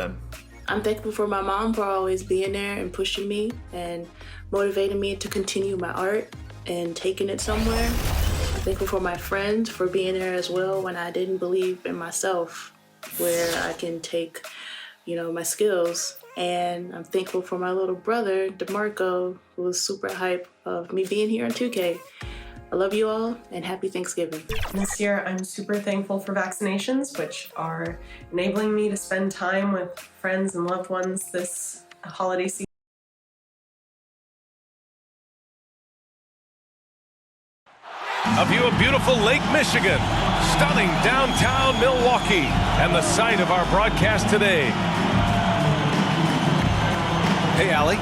them? I'm thankful for my mom for always being there and pushing me and motivating me to continue my art and taking it somewhere. I'm thankful for my friends for being there as well when I didn't believe in myself, where I can take, my skills. And I'm thankful for my little brother, DeMarco, who was super hype of me being here on 2K. I love you all and happy Thanksgiving. This year, I'm super thankful for vaccinations, which are enabling me to spend time with friends and loved ones this holiday season. A view of beautiful Lake Michigan, stunning downtown Milwaukee, and the site of our broadcast today. Hey, Allie.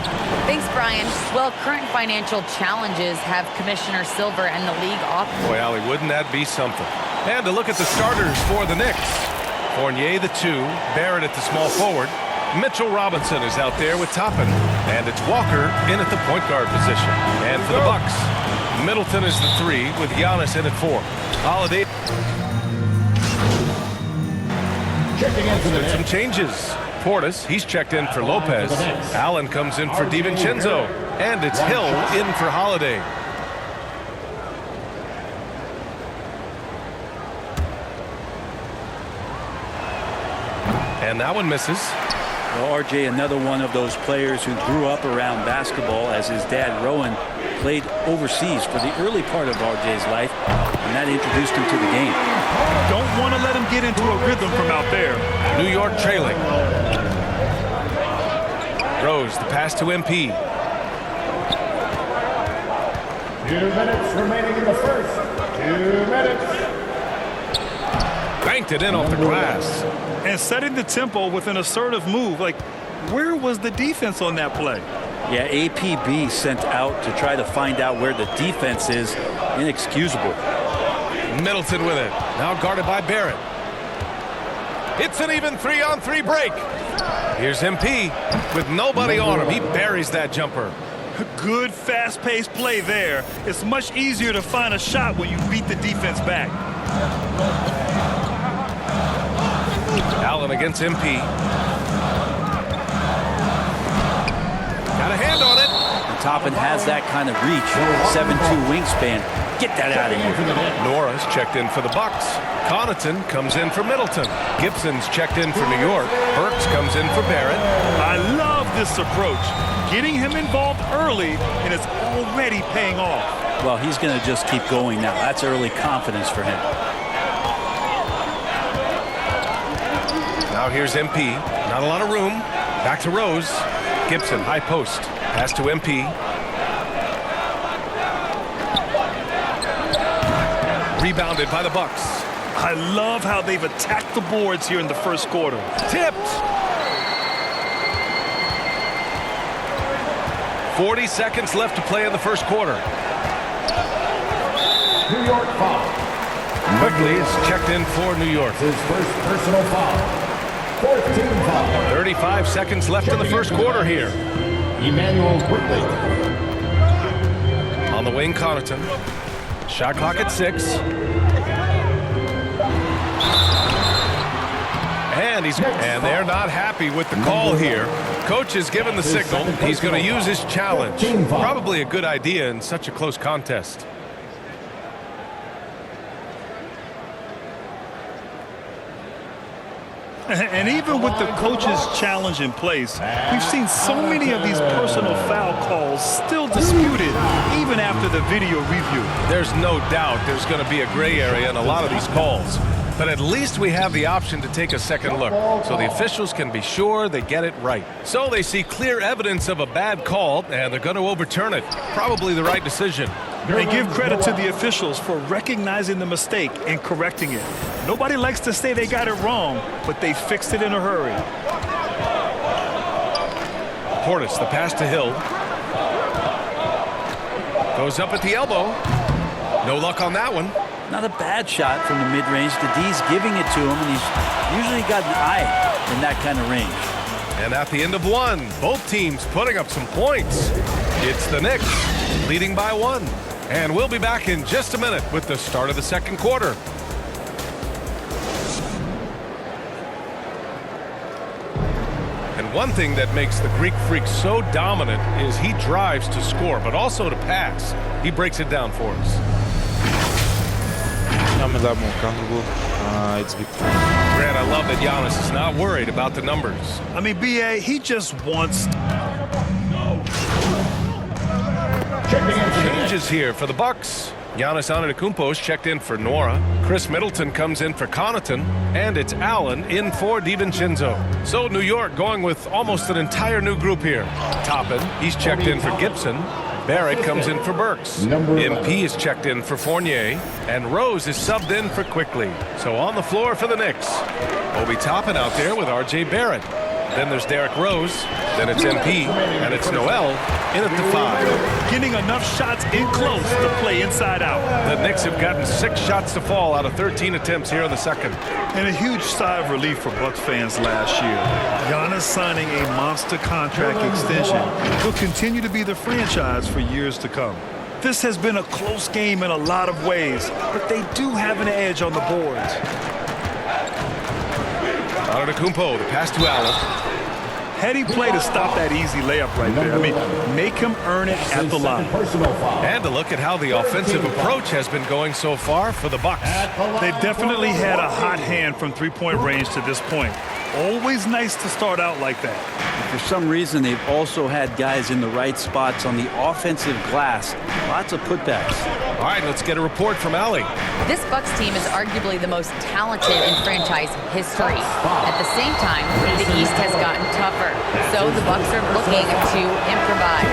Thanks, Brian. Well, current financial challenges have Commissioner Silver and the league off. Boy, Allie, wouldn't that be something? And to look at the starters for the Knicks. Fournier, the 2, Barrett at the small forward. Mitchell Robinson is out there with Toppin. And it's Walker in at the point guard position. And for the Bucks, Middleton is the 3 with Giannis in at 4. Holiday. Checking into the some changes. Portis, he's checked in for Lopez. Allen comes in for DiVincenzo. And it's Hill in for Holiday. And that one misses. Well, RJ, another one of those players who grew up around basketball, as his dad, Rowan, played overseas for the early part of RJ's life, and that introduced him to the game. Don't want to let him get into a rhythm from out there. New York trailing. Rose, the pass to MP. 2 minutes remaining in the first. 2 minutes. Banked it in off the glass. And setting the tempo with an assertive move. Like, where was the defense on that play? Yeah, APB sent out to try to find out where the defense is. Inexcusable. Middleton with it. Now guarded by Barrett. It's an even 3-on-3 break. Here's MP with nobody on him. He buries that jumper. Good, fast-paced play there. It's much easier to find a shot when you beat the defense back. Allen against MP. Got a hand on it. And Toppin has that kind of reach. 7'2" wingspan. Get that out of here. Norris checked in for the Bucks. Connaughton comes in for Middleton. Gibson's checked in for New York. Burks comes in for Barrett. I love this approach. Getting him involved early, and it's already paying off. Well, he's going to just keep going now. That's early confidence for him. Now here's MP. Not a lot of room. Back to Rose. Gibson, high post. Pass to MP. Rebounded by the Bucks. I love how they've attacked the boards here in the first quarter. Tipped. 40 seconds left to play in the first quarter. New York foul. Quickly is checked in for New York. His first personal foul. 14 foul. 35 seconds left in the first quarter here. Emmanuel Quickly. On the wing, Connaughton. Shot clock at 6. And they're not happy with the call here. Coach has given the signal. He's going to use his challenge. Probably a good idea in such a close contest. And even with the coach's challenge in place, we've seen so many of these personal foul calls still disputed even after the video review. There's no doubt there's going to be a gray area in a lot of these calls. But at least we have the option to take a second look, so the officials can be sure they get it right. So they see clear evidence of a bad call, and they're going to overturn it. Probably the right decision. And give credit to the officials for recognizing the mistake and correcting it. Nobody likes to say they got it wrong, but they fixed it in a hurry. Portis, the pass to Hill. Goes up at the elbow. No luck on that one. Not a bad shot from the mid-range. The D's giving it to him, and he's usually got an eye in that kind of range. And at the end of one, both teams putting up some points. It's the Knicks leading by 1. And we'll be back in just a minute with the start of the second quarter. one thing that makes the Greek Freak so dominant is he drives to score, but also to pass. He breaks it down for us. Grant, I love that Giannis is not worried about the numbers. I mean, B.A., he just wants... Changes here for the Bucks. Giannis Antetokounmpo's checked in for Nora. Chris Middleton comes in for Connaughton. And it's Allen in for DiVincenzo. So New York going with almost an entire new group here. Toppin, he's checked in for Gibson. Barrett comes in for Burks. MP is checked in for Fournier. And Rose is subbed in for Quickly. So on the floor for the Knicks. Obi Toppin out there with R.J. Barrett. Then there's Derrick Rose. Then it's MP. And it's Noel in at the 5. Getting enough shots in close to play inside out. The Knicks have gotten 6 shots to fall out of 13 attempts here in the second. And a huge sigh of relief for Bucks fans last year. Giannis signing a monster contract extension will continue to be the franchise for years to come. This has been a close game in a lot of ways, but they do have an edge on the boards. Antetokounmpo, the pass to Allen. Heady play to stop that easy layup right there. I mean, make him earn it at the line. And a look at how the offensive approach has been going so far for the Bucks. They've definitely had a hot hand from three-point range to this point. Always nice to start out like that. For some reason, they've also had guys in the right spots on the offensive glass. Lots of putbacks. All right, let's get a report from Allie. This Bucks team is arguably the most talented in franchise history. At the same time, the East has gotten tougher, so the Bucks are looking to improvise.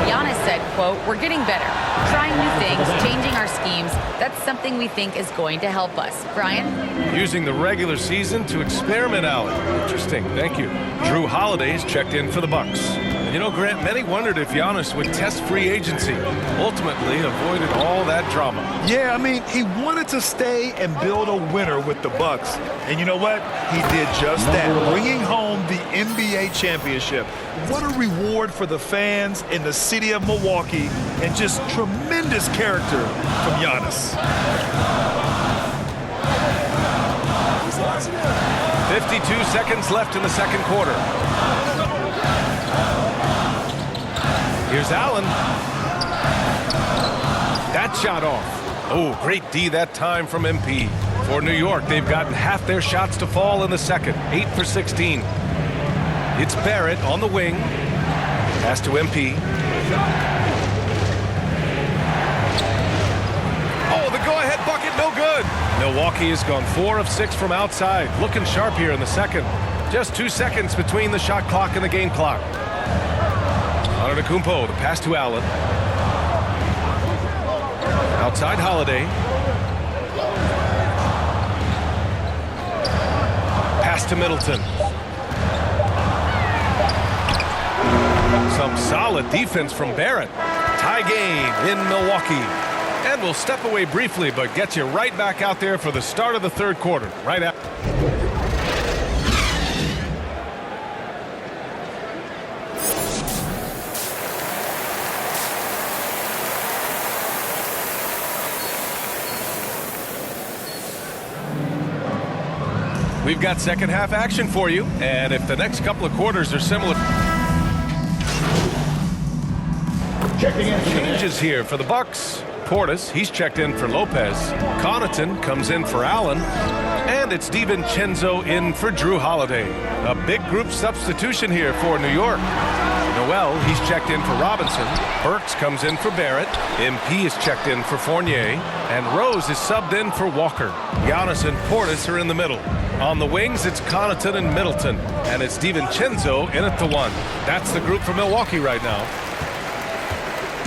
Giannis said, quote, "We're getting better, trying new things, changing our schemes. That's something we think is going to help us." Brian? Using the regular season to experiment out. Interesting, thank you. Drew Holiday's checked in for the Bucks. And you know, Grant, many wondered if Giannis would test free agency. Ultimately avoided all that drama. Yeah, I mean, he wanted to stay and build a winner with the Bucks. And you know what? He did just that, bringing home the NBA championship. What a reward for the fans in the city of Milwaukee, and just tremendous character from Giannis. 52 seconds left in the second quarter. Here's Allen. That shot off. Oh, great D that time from MP. For New York, they've gotten half their shots to fall in the second. 8 for 16. It's Barrett on the wing. Pass to MP. Oh, the go-ahead bucket, no good. Milwaukee has gone 4 of 6 from outside. Looking sharp here in the second. Just 2 seconds between the shot clock and the game clock. Antetokounmpo, the pass to Allen. Outside Holiday. Pass to Middleton. Some solid defense from Barrett. Tie game in Milwaukee. And we'll step away briefly, but get you right back out there for the start of the third quarter. Right after. We've got second half action for you, and if the next couple of quarters are similar. Changes here for the Bucks. Portis, he's checked in for Lopez. Connaughton comes in for Allen. And it's DiVincenzo in for Drew Holiday. A big group substitution here for New York. Noel, he's checked in for Robinson. Burks comes in for Barrett. MP is checked in for Fournier. And Rose is subbed in for Walker. Giannis and Portis are in the middle. On the wings, it's Connaughton and Middleton. And it's DiVincenzo in at the 1. That's the group for Milwaukee right now.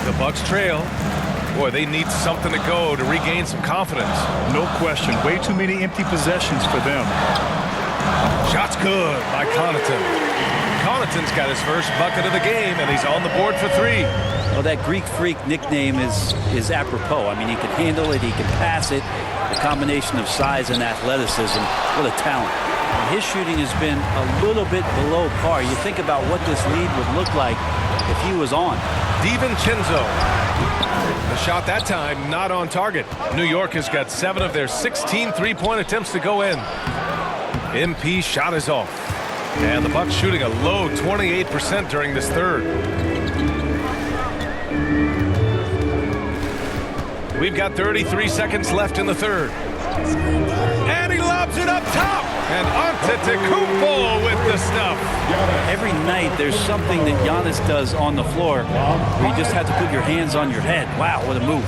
The Bucks trail. Boy, they need something to go to regain some confidence. No question. Way too many empty possessions for them. Shot's good by Connaughton. Connaughton's got his first bucket of the game, and he's on the board for 3. Well, that Greek Freak nickname is apropos. I mean, he can handle it, he can pass it. The combination of size and athleticism, what a talent. And his shooting has been a little bit below par. You think about what this lead would look like if he was on. DiVincenzo. The shot that time not on target. New York has got 7 of their 16 three-point attempts to go in. MP shot is off. And the Bucks shooting a low 28% during this third. We've got 33 seconds left in the third. And he lobs it up top. And Antetokounmpo with the stuff. Every night there's something that Giannis does on the floor where you just have to put your hands on your head. Wow, what a move.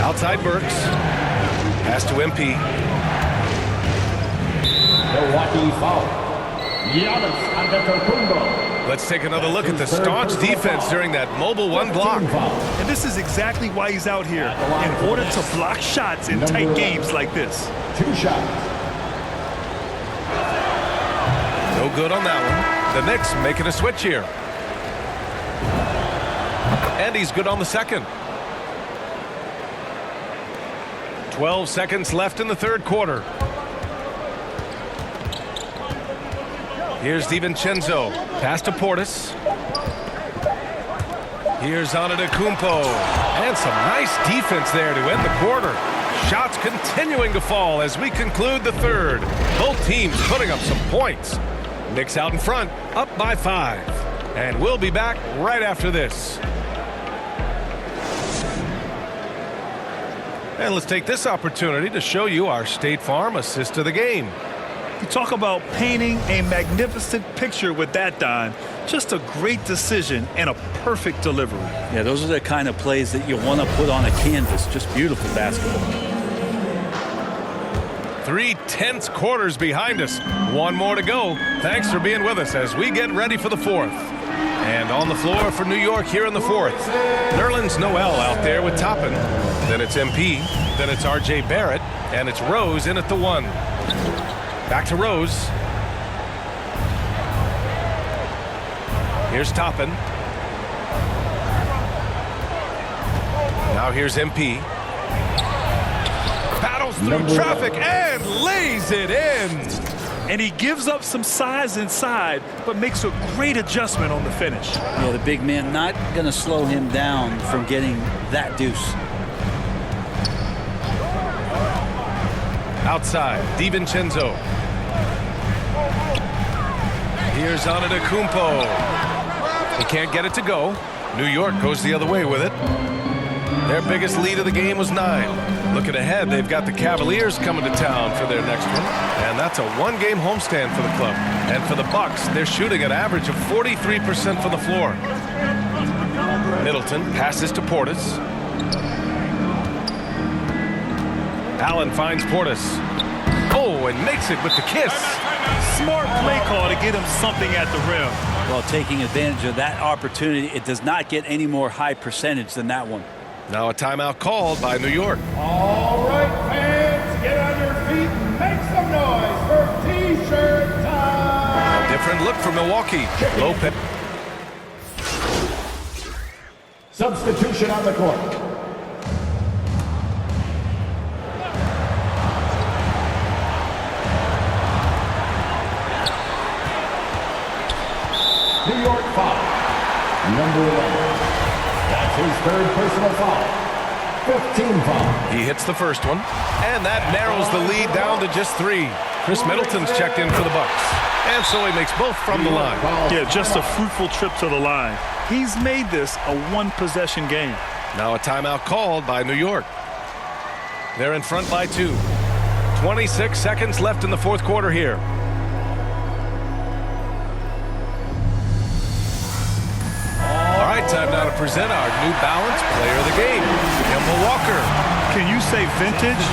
Outside Burks. Pass to MP. Milwaukee foul. Giannis Antetokounmpo. Let's take another look at the staunch defense during that mobile one block. And this is exactly why he's out here, in order to block shots in tight games like this. 2 shots. No good on that one. The Knicks making a switch here. And he's good on the second. 12 seconds left in the third quarter. Here's DiVincenzo. Pass to Portis. Here's Antetokounmpo. And some nice defense there to end the quarter. Shots continuing to fall as we conclude the third. Both teams putting up some points. Knicks out in front, up by 5. And we'll be back right after this. And let's take this opportunity to show you our State Farm assist of the game. You talk about painting a magnificent picture with that, Don. Just a great decision and a perfect delivery. Yeah, those are the kind of plays that you want to put on a canvas. Just beautiful basketball. 3 tense quarters behind us. One more to go. Thanks for being with us as we get ready for the fourth. And on the floor for New York here in the fourth. Nerlens Noel out there with Toppin. Then it's MP. Then it's R.J. Barrett. And it's Rose in at the 1. Back to Rose. Here's Toppin. Now here's MP. Battles through traffic and lays it in. And he gives up some size inside, but makes a great adjustment on the finish. Yeah, the big man not going to slow him down from getting that deuce. Outside, DiVincenzo. Here's Antetokounmpo. He can't get it to go. New York goes the other way with it. Their biggest lead of the game was 9. Looking ahead, they've got the Cavaliers coming to town for their next one. And that's a one-game homestand for the club. And for the Bucks, they're shooting an average of 43% from the floor. Middleton passes to Portis. Allen finds Portis. Oh, and makes it with the kiss. Smart play call to get him something at the rim. Well, taking advantage of that opportunity, it does not get any more high percentage than that one. Now a timeout called by New York. All right, fans, get on your feet and make some noise for T-shirt time. A different look for Milwaukee. Lopez. Substitution on the court. New York foul. Number 11. That's his 3rd personal foul. 15 foul. He hits the first one, and that narrows the lead down to just 3. Chris Middleton's checked in for the Bucks, and so he makes both from the line. Yeah, just a fruitful trip to the line. He's made this a one-possession game. Now a timeout called by New York. They're in front by 2. 26 seconds left in the fourth quarter here. All right, time now to present our New Balance Player of the Game, Kemba Walker. Can you say vintage?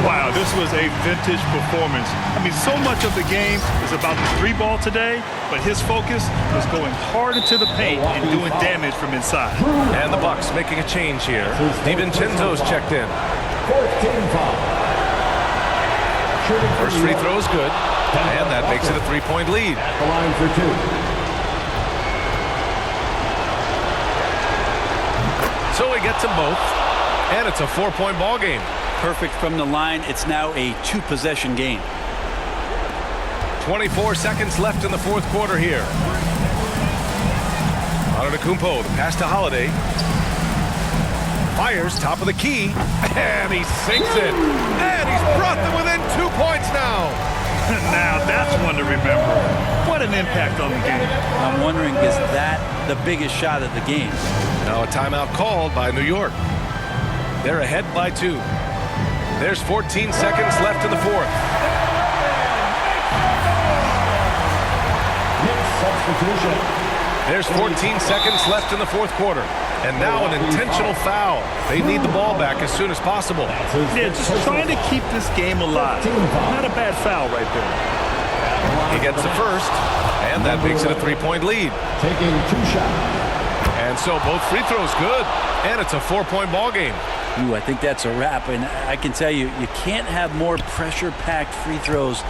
Wow, this was a vintage performance. I mean, so much of the game is about the 3-ball today, but his focus was going hard into the paint and doing damage from inside. And the Bucks making a change here. DiVincenzo's checked in. 14 foul. First free throw is good, and that makes it a 3-point lead. At the line for 2. So he gets them both, and it's a 4-point ball game. Perfect from the line. It's now a 2-possession game. 24 seconds left in the fourth quarter here. Antetokounmpo, the pass to Holiday. Fires top of the key, and he sinks it. And he's brought them within 2 points now. Now that's one to remember. What an impact on the game. I'm wondering, is that the biggest shot of the game? Now a timeout called by New York. They're ahead by 2. There's 14 seconds left in the fourth. Substitution. There's 14 seconds left in the fourth quarter. And now an intentional foul. They need the ball back as soon as possible. Yeah, just trying to keep this game alive. Not a bad foul right there. He gets the first, and that makes it a 3-point lead. Taking 2 shots. And so both free throws good, and it's a 4-point ball game. Ooh, I think that's a wrap. And I can tell you, you can't have more pressure-packed free throws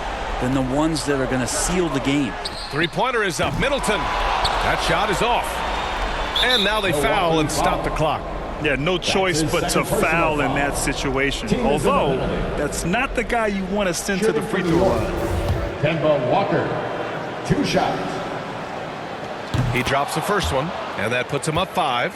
than the ones that are going to seal the game. Three-pointer is up. Middleton. That shot is off. And now they foul and stop the clock. Yeah, no choice but to foul in that situation. Although, that's not the guy you want to send to the free throw line. Kemba Walker. 2 shots. He drops the first one, and that puts him up 5.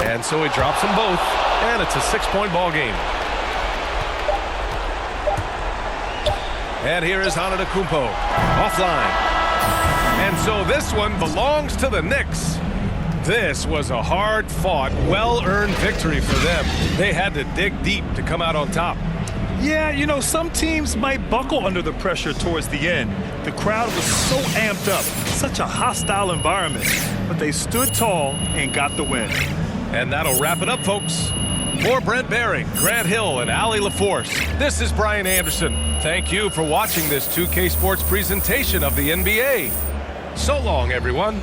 And so he drops them both, and it's a 6-point ball game. And here is Antetokounmpo, offline. And so this one belongs to the Knicks. This was a hard-fought, well-earned victory for them. They had to dig deep to come out on top. Yeah, you know, some teams might buckle under the pressure towards the end. The crowd was so amped up, such a hostile environment. But they stood tall and got the win. And that'll wrap it up, folks. For Brent Baring, Grant Hill, and Allie LaForce, this is Brian Anderson. Thank you for watching this 2K Sports presentation of the NBA. So long, everyone.